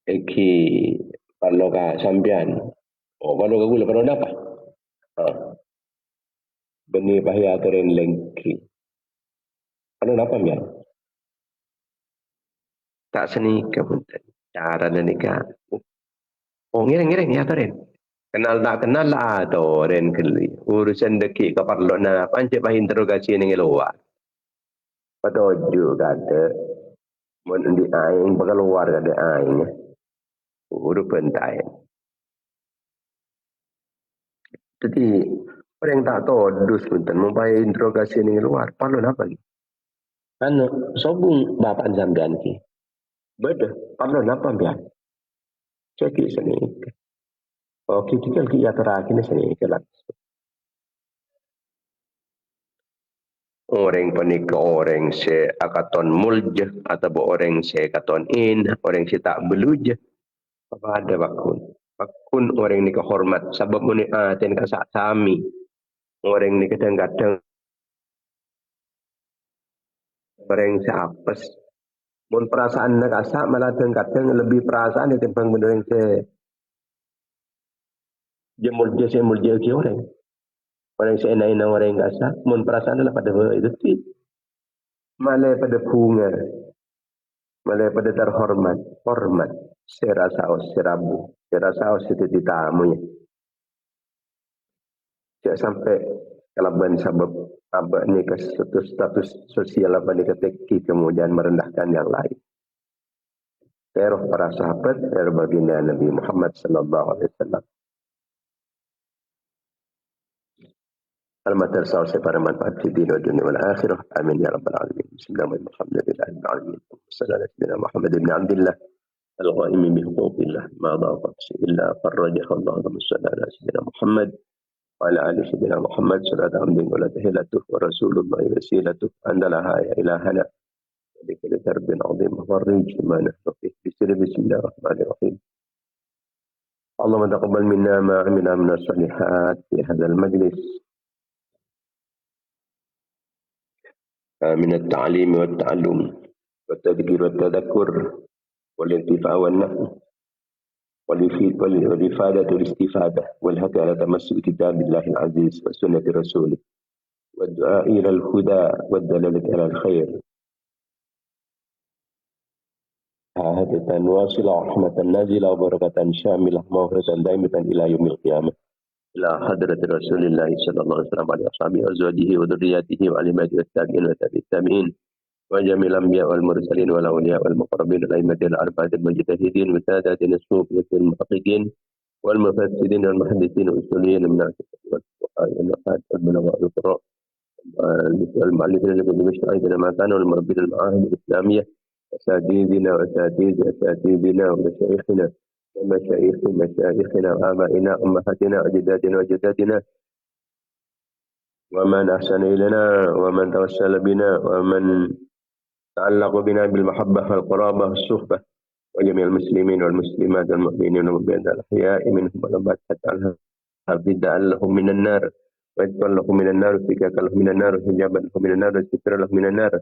Eki. Kalau ke sampian. Oh, kalau ke gula, kalau apa? Beni pakai aturan lengki. Kalau apa ya? Tak seni kepunten. Cara nikah. Oh, ngiring ya aturan. Kenal tak kenal lah aturan keli. Urusan deki keperlu na pancet pakai interogasi ni luar. Patoju kata. Mun di aing bakal luar kata aing. Uru pentai. Jadi orang tak tahu dus punten membayar interogasi ni luar. Perlu apa ni? Kan sobung bapak sampean ki. Beda. Perlu apa biar? Cekik sini. Okey kita kita terakhir sini kelas. Orang panik orang se akaton mulja atau orang se akaton orang se tak beluja. Apa ada bakun? Bakun orang ni kehormat sebab muni aten ka sami. Orang ni kadang-kadang orang seapes. Mun perasaan nak asak malah kadang lebih perasaan ditimbang benda yang mulja ke orang. Orang seenak-enak orang yang asak, mun perasaan adalah pada itu sih. Malah pada bunga, malah pada terhormat, hormat. Serasaos, serabu, serasaos itu ditamunya. Jangan sampai kalaban sabab abad ni ke status sosial apa ni keteki kemudian merendahkan yang lain. Teror para sahabat, teror baginda Nabi Muhammad sallallahu alaihi wasallam. Al-matar sawse para manfaat di dunia wal akhirah. Amin ya rabbal alamin. Bismillahirrahmanirrahim. Sallallahu alaihi Muhammad ibn Abdullah al-ghaimi bi huquqillah ma daqat illa farajah Allah sallallahu alaihi Muhammad وعلى آل سيدنا محمد صلاة عمد ولا تهلته ورسول الله وسيلته أن لها يا إلهنا بكل درب عظيم فرج ما نحن فيه بسم الله الرحمن الرحيم. اللهم تقبل منا ما عملنا من الصالحات في هذا المجلس من التعليم والتعلم والتذكير والتذكر والانتفاع والنفع والإفادة والاستفادة والهدى على تمسك كتاب الله العزيز وسنة رسوله والدعاء إلى الهدى والدلالة على الخير. هدى واصلة رحمة نازلة وبركة شاملة مغفرة دائمة إلى يوم القيامة إلى حضرة رسول الله صلى الله عليه وسلم وعلى أصحابه وأزواجه وذرياته وعلماته والتابعين والتابعين وجميع الأنبياء والمرسلين والأولياء والمقربين الأئمة الأربعة المجتهدين وسادة الصوفية المحققين والمفسرين والمحدثين والأصوليين من الفقهاء والنقاد والبلغاء والقراء والمؤلفين لكل مشروع أيضا ما كانوا المربين المعاهد الإسلامية أساتذتنا وأساتذتنا ومشايخنا ومشايخ مشايخنا وآبائنا أمهاتنا أجدادنا وجداتنا ومن أحسن إلينا ومن توسل بنا ومن تعلق بنا بالمحبة والقرابة والصحبة وجميع المسلمين والمسلمات والمؤمنين والمؤمنات الأحياء منهم والأموات حتى فداء لهم من النار ويدفع لهم من النار وفكاكا لهم من النار وحجابا لهم من النار وسترا لهم من النار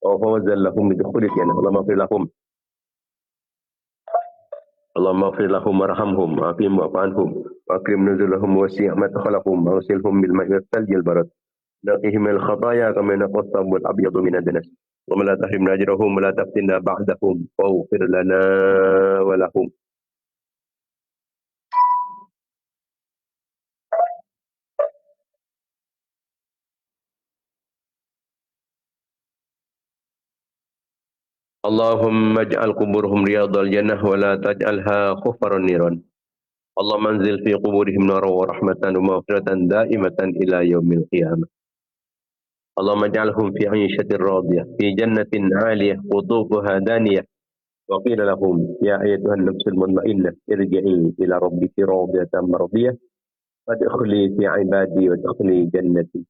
وفوزا لهم بدخول الجنة. اللهم اغفر لهم اللهم اغفر لهم وارحمهم وعافهم واعف عنهم واكرم نزلهم ووسع مدخلهم واغسلهم بالماء والثلج البرد نقهم من الخطايا كما ينقى الثوب الابيض من الدنس ولا تحرمنا اجرهم ولا تفتنا بعدهم واغفر لنا ولهم. اللهم اجعل قبورهم رياض الجنة ولا تجعلها خفر النيران. اللهم انزل في قبورهم نورا ورحمة ومغفرة دائمة إلى يوم القيامة. اللهم اجعلهم في عيشة راضية في جنة عالية قطوفها دانية وقيل لهم يا أيتها النفس المطمئنة ارجعي إلى ربك راضية مرضية فادخلي في عبادي وادخلي جنتي.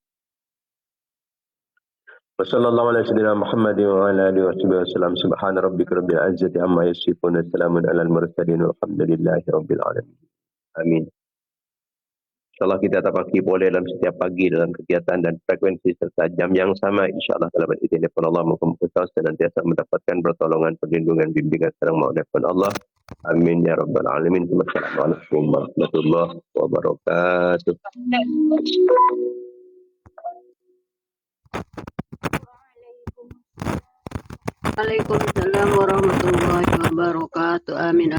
وصلى الله على سيدنا محمد وعلى آله وصحبه وسلم. سبحان ربك رب العزة عما يصفون وسلام على المرسلين والحمد لله رب العالمين. Amin. InsyaAllah kita terpaki boleh dalam setiap pagi dalam kegiatan dan frekuensi serta jam yang sama. InsyaAllah dalam izin Allah muka-muka senantiasa mendapatkan pertolongan, perlindungan, bimbingan serang maafkan Allah. Amin ya rabbal alamin. Wassalamualaikum warahmatullahi wabarakatuh. Waalaikumsalam warahmatullahi wabarakatuh. Amin.